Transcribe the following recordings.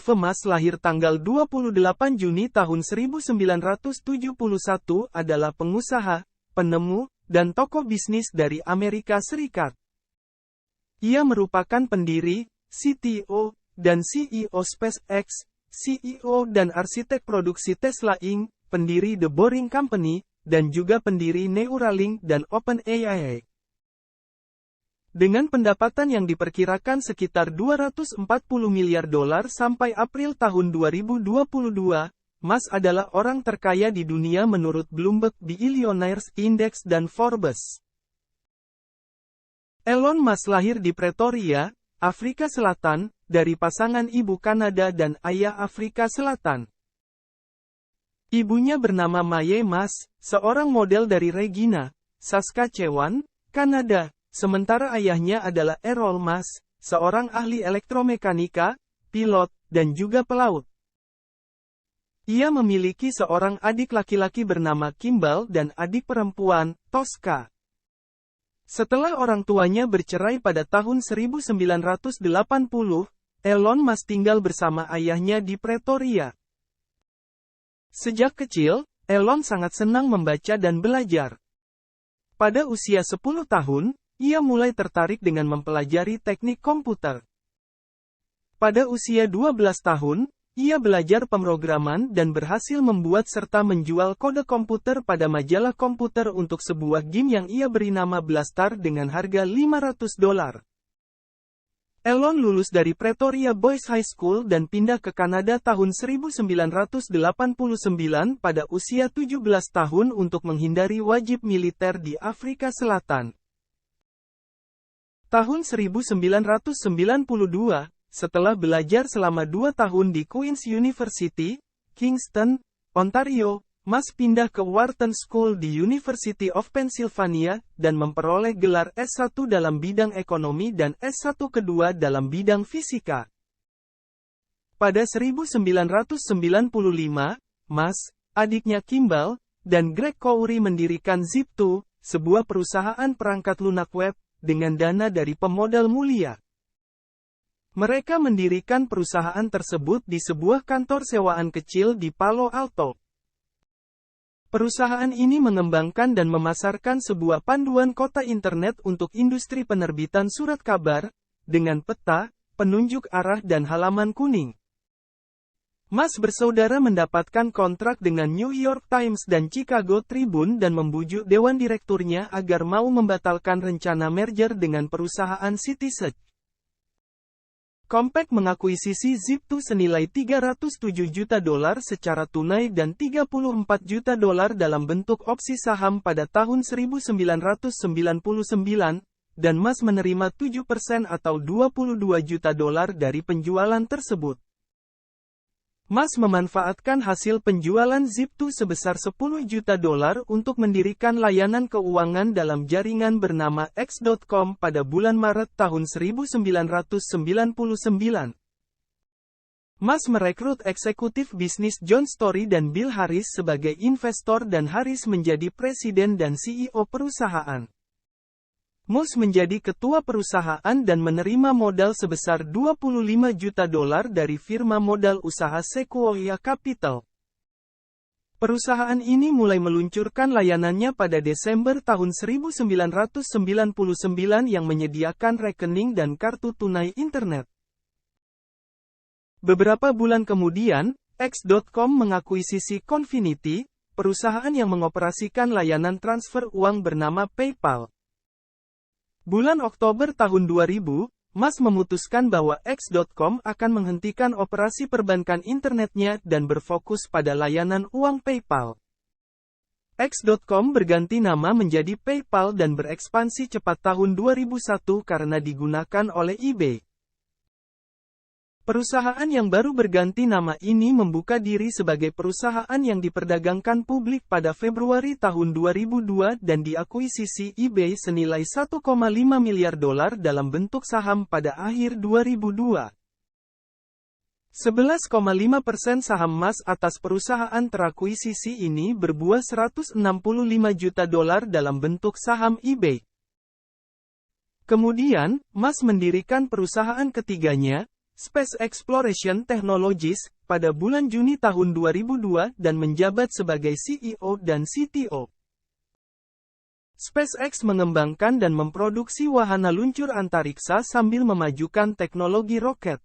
Clive Mas lahir tanggal 28 Juni tahun 1971 adalah pengusaha, penemu, dan tokoh bisnis dari Amerika Serikat. Ia merupakan pendiri, CTO, dan CEO SpaceX, CEO dan arsitek produksi Tesla Inc., pendiri The Boring Company, dan juga pendiri Neuralink dan OpenAI. Dengan pendapatan yang diperkirakan sekitar $240 miliar sampai April tahun 2022, Mas adalah orang terkaya di dunia menurut Bloomberg Billionaires Index dan Forbes. Elon Musk lahir di Pretoria, Afrika Selatan, dari pasangan ibu Kanada dan ayah Afrika Selatan. Ibunya bernama Mae Mas, seorang model dari Regina, Saskatchewan, Kanada. Sementara ayahnya adalah Errol Mas, seorang ahli elektromekanika, pilot, dan juga pelaut. Ia memiliki seorang adik laki-laki bernama Kimball dan adik perempuan, Tosca. Setelah orang tuanya bercerai pada tahun 1980, Elon Musk tinggal bersama ayahnya di Pretoria. Sejak kecil, Elon sangat senang membaca dan belajar. Pada usia 10 tahun, ia mulai tertarik dengan mempelajari teknik komputer. Pada usia 12 tahun, ia belajar pemrograman dan berhasil membuat serta menjual kode komputer pada majalah komputer untuk sebuah game yang ia beri nama Blastar dengan harga $500. Elon lulus dari Pretoria Boys High School dan pindah ke Kanada tahun 1989 pada usia 17 tahun untuk menghindari wajib militer di Afrika Selatan. Tahun 1992, setelah belajar selama 2 tahun di Queen's University, Kingston, Ontario, Mas pindah ke Wharton School di University of Pennsylvania, dan memperoleh gelar S1 dalam bidang ekonomi dan S1 kedua dalam bidang fisika. Pada 1995, Mas, adiknya Kimball, dan Greg Couri mendirikan Zip2, sebuah perusahaan perangkat lunak web, dengan dana dari pemodal mulia. Mereka mendirikan perusahaan tersebut di sebuah kantor sewaan kecil di Palo Alto. Perusahaan ini mengembangkan dan memasarkan sebuah panduan kota internet untuk industri penerbitan surat kabar, dengan peta, penunjuk arah dan halaman kuning. Mas bersaudara mendapatkan kontrak dengan New York Times dan Chicago Tribune dan membujuk dewan direkturnya agar mau membatalkan rencana merger dengan perusahaan CitySearch. Compaq mengakuisisi Zip2 senilai $307 juta secara tunai dan $34 juta dalam bentuk opsi saham pada tahun 1999, dan Mas menerima 7% atau $22 juta dari penjualan tersebut. Mas memanfaatkan hasil penjualan Zip2 sebesar $10 juta untuk mendirikan layanan keuangan dalam jaringan bernama X.com pada bulan Maret tahun 1999. Mas merekrut eksekutif bisnis John Story dan Bill Harris sebagai investor dan Harris menjadi presiden dan CEO perusahaan. Musk menjadi ketua perusahaan dan menerima modal sebesar $25 juta dari firma modal usaha Sequoia Capital. Perusahaan ini mulai meluncurkan layanannya pada Desember tahun 1999 yang menyediakan rekening dan kartu tunai internet. Beberapa bulan kemudian, X.com mengakuisisi Confinity, perusahaan yang mengoperasikan layanan transfer uang bernama PayPal. Bulan Oktober tahun 2000, Mas memutuskan bahwa X.com akan menghentikan operasi perbankan internetnya dan berfokus pada layanan uang PayPal. X.com berganti nama menjadi PayPal dan berekspansi cepat tahun 2001 karena digunakan oleh eBay. Perusahaan yang baru berganti nama ini membuka diri sebagai perusahaan yang diperdagangkan publik pada Februari tahun 2002 dan diakuisisi eBay senilai $1,5 miliar dalam bentuk saham pada akhir 2002. 11,5% saham Mas atas perusahaan terakuisisi ini berbuah $165 juta dalam bentuk saham eBay. Kemudian, Mas mendirikan perusahaan ketiganya, Space Exploration Technologies, pada bulan Juni tahun 2002 dan menjabat sebagai CEO dan CTO. SpaceX mengembangkan dan memproduksi wahana luncur antariksa sambil memajukan teknologi roket.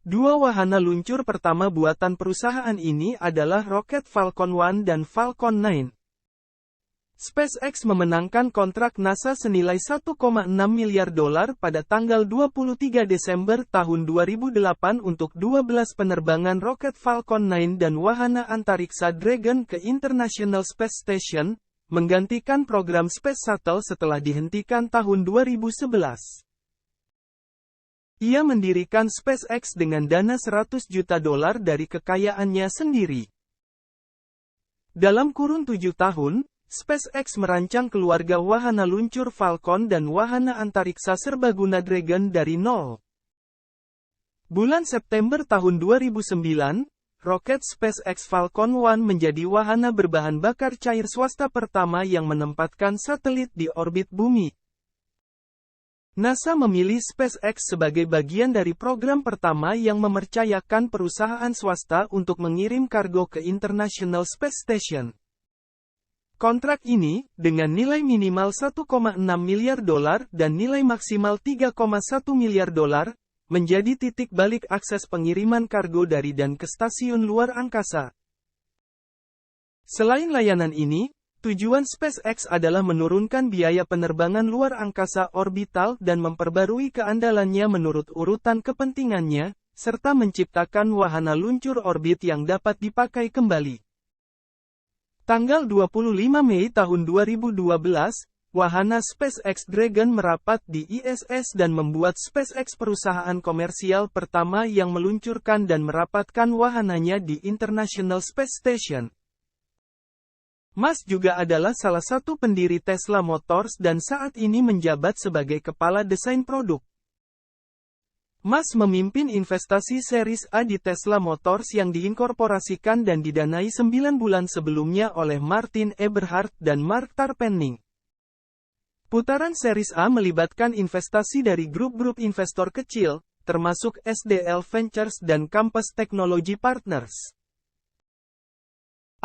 Dua wahana luncur pertama buatan perusahaan ini adalah roket Falcon 1 dan Falcon 9. SpaceX memenangkan kontrak NASA senilai $1,6 miliar pada tanggal 23 Desember tahun 2008 untuk 12 penerbangan roket Falcon 9 dan wahana antariksa Dragon ke International Space Station, menggantikan program Space Shuttle setelah dihentikan tahun 2011. Ia mendirikan SpaceX dengan dana $100 juta dari kekayaannya sendiri. Dalam kurun 7 tahun, SpaceX merancang keluarga wahana luncur Falcon dan wahana antariksa serbaguna Dragon dari nol. Bulan September tahun 2009, roket SpaceX Falcon 1 menjadi wahana berbahan bakar cair swasta pertama yang menempatkan satelit di orbit bumi. NASA memilih SpaceX sebagai bagian dari program pertama yang mempercayakan perusahaan swasta untuk mengirim kargo ke International Space Station. Kontrak ini, dengan nilai minimal $1,6 miliar dan nilai maksimal $3,1 miliar, menjadi titik balik akses pengiriman kargo dari dan ke stasiun luar angkasa. Selain layanan ini, tujuan SpaceX adalah menurunkan biaya penerbangan luar angkasa orbital dan memperbarui keandalannya menurut urutan kepentingannya, serta menciptakan wahana luncur orbit yang dapat dipakai kembali. Tanggal 25 Mei tahun 2012, wahana SpaceX Dragon merapat di ISS dan membuat SpaceX perusahaan komersial pertama yang meluncurkan dan merapatkan wahananya di International Space Station. Musk juga adalah salah satu pendiri Tesla Motors dan saat ini menjabat sebagai kepala desain produk. Musk memimpin investasi Series A di Tesla Motors yang diinkorporasikan dan didanai 9 bulan sebelumnya oleh Martin Eberhard dan Mark Tarpenning. Putaran Series A melibatkan investasi dari grup-grup investor kecil, termasuk SDL Ventures dan Campus Technology Partners.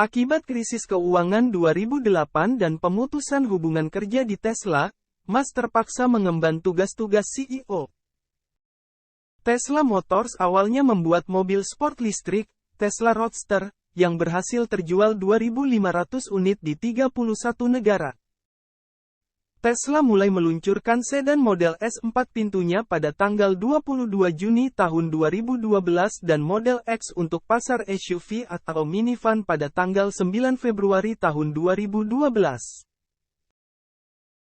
Akibat krisis keuangan 2008 dan pemutusan hubungan kerja di Tesla, Musk terpaksa mengemban tugas-tugas CEO. Tesla Motors awalnya membuat mobil sport listrik, Tesla Roadster, yang berhasil terjual 2.500 unit di 31 negara. Tesla mulai meluncurkan sedan model S 4 pintunya pada tanggal 22 Juni tahun 2012 dan model X untuk pasar SUV atau minivan pada tanggal 9 Februari tahun 2012.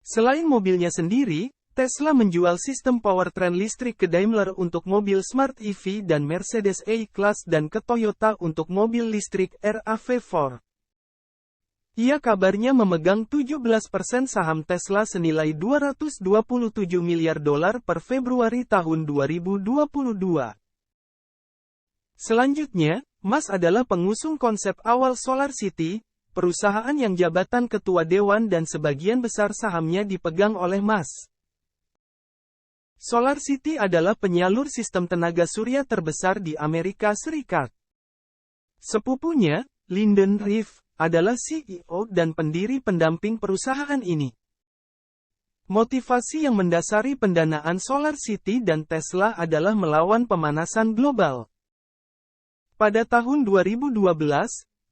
Selain mobilnya sendiri, Tesla menjual sistem powertrain listrik ke Daimler untuk mobil Smart EV dan Mercedes E-Class dan ke Toyota untuk mobil listrik RAV4. Ia kabarnya memegang 17% saham Tesla senilai $227 miliar per Februari tahun 2022. Selanjutnya, Musk adalah pengusung konsep awal SolarCity, perusahaan yang jabatan ketua dewan dan sebagian besar sahamnya dipegang oleh Musk. SolarCity adalah penyalur sistem tenaga surya terbesar di Amerika Serikat. Sepupunya, Lyndon Riff, adalah CEO dan pendiri pendamping perusahaan ini. Motivasi yang mendasari pendanaan SolarCity dan Tesla adalah melawan pemanasan global. Pada tahun 2012,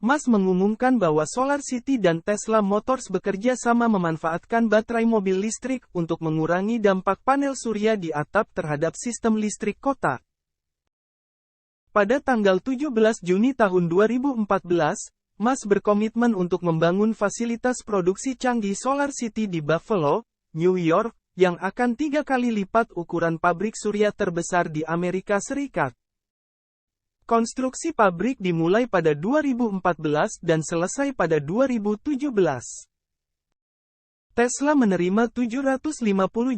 Musk mengumumkan bahwa SolarCity dan Tesla Motors bekerja sama memanfaatkan baterai mobil listrik untuk mengurangi dampak panel surya di atap terhadap sistem listrik kota. Pada tanggal 17 Juni tahun 2014, Musk berkomitmen untuk membangun fasilitas produksi canggih SolarCity di Buffalo, New York, yang akan 3 kali lipat ukuran pabrik surya terbesar di Amerika Serikat. Konstruksi pabrik dimulai pada 2014 dan selesai pada 2017. Tesla menerima $750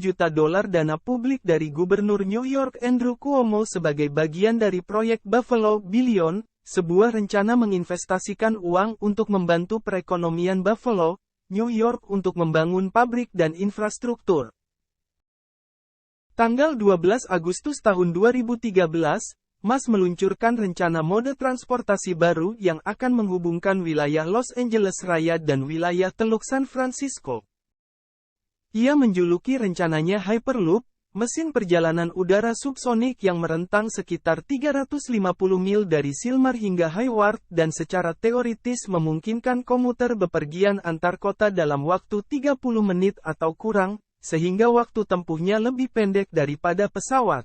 juta dana publik dari Gubernur New York Andrew Cuomo sebagai bagian dari proyek Buffalo Billion, sebuah rencana menginvestasikan uang untuk membantu perekonomian Buffalo, New York untuk membangun pabrik dan infrastruktur. Tanggal 12 Agustus tahun 2013, Musk meluncurkan rencana mode transportasi baru yang akan menghubungkan wilayah Los Angeles Raya dan wilayah Teluk San Francisco. Ia menjuluki rencananya Hyperloop, mesin perjalanan udara subsonik yang merentang sekitar 350 mil dari Sylmar hingga Hayward dan secara teoritis memungkinkan komuter bepergian antar kota dalam waktu 30 menit atau kurang, sehingga waktu tempuhnya lebih pendek daripada pesawat.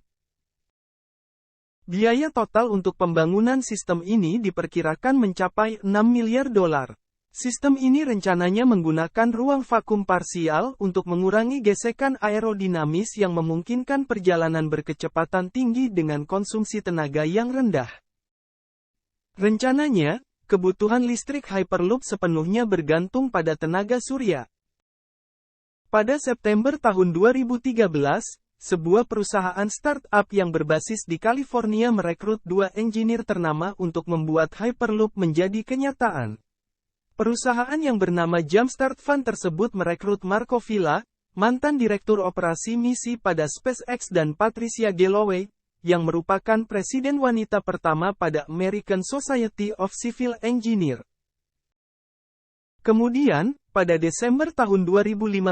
Biaya total untuk pembangunan sistem ini diperkirakan mencapai 6 miliar dolar. Sistem ini rencananya menggunakan ruang vakum parsial untuk mengurangi gesekan aerodinamis yang memungkinkan perjalanan berkecepatan tinggi dengan konsumsi tenaga yang rendah. Rencananya, kebutuhan listrik Hyperloop sepenuhnya bergantung pada tenaga surya. Pada September tahun 2013, sebuah perusahaan startup yang berbasis di California merekrut 2 engineer ternama untuk membuat Hyperloop menjadi kenyataan. Perusahaan yang bernama Jumpstart Fund tersebut merekrut Marco Villa, mantan direktur operasi misi pada SpaceX, dan Patricia Galloway, yang merupakan presiden wanita pertama pada American Society of Civil Engineers. Kemudian, pada Desember tahun 2015,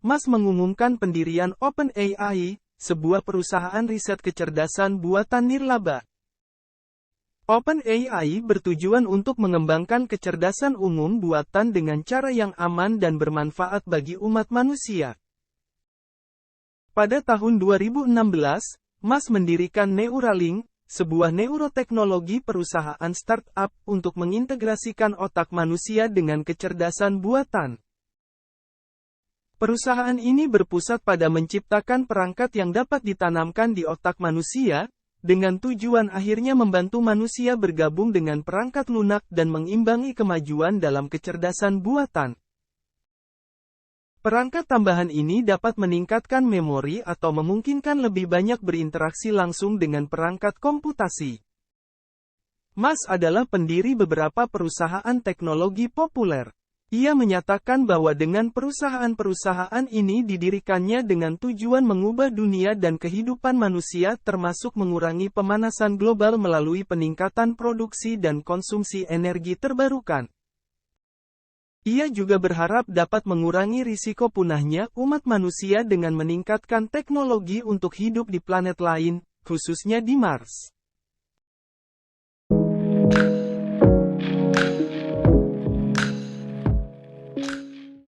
Musk mengumumkan pendirian OpenAI, sebuah perusahaan riset kecerdasan buatan nirlaba. OpenAI bertujuan untuk mengembangkan kecerdasan umum buatan dengan cara yang aman dan bermanfaat bagi umat manusia. Pada tahun 2016, Musk mendirikan Neuralink, sebuah neuroteknologi perusahaan startup untuk mengintegrasikan otak manusia dengan kecerdasan buatan. Perusahaan ini berpusat pada menciptakan perangkat yang dapat ditanamkan di otak manusia, dengan tujuan akhirnya membantu manusia bergabung dengan perangkat lunak dan mengimbangi kemajuan dalam kecerdasan buatan. Perangkat tambahan ini dapat meningkatkan memori atau memungkinkan lebih banyak berinteraksi langsung dengan perangkat komputasi. Musk adalah pendiri beberapa perusahaan teknologi populer. Ia menyatakan bahwa dengan perusahaan-perusahaan ini didirikannya dengan tujuan mengubah dunia dan kehidupan manusia, termasuk mengurangi pemanasan global melalui peningkatan produksi dan konsumsi energi terbarukan. Ia juga berharap dapat mengurangi risiko punahnya umat manusia dengan meningkatkan teknologi untuk hidup di planet lain, khususnya di Mars.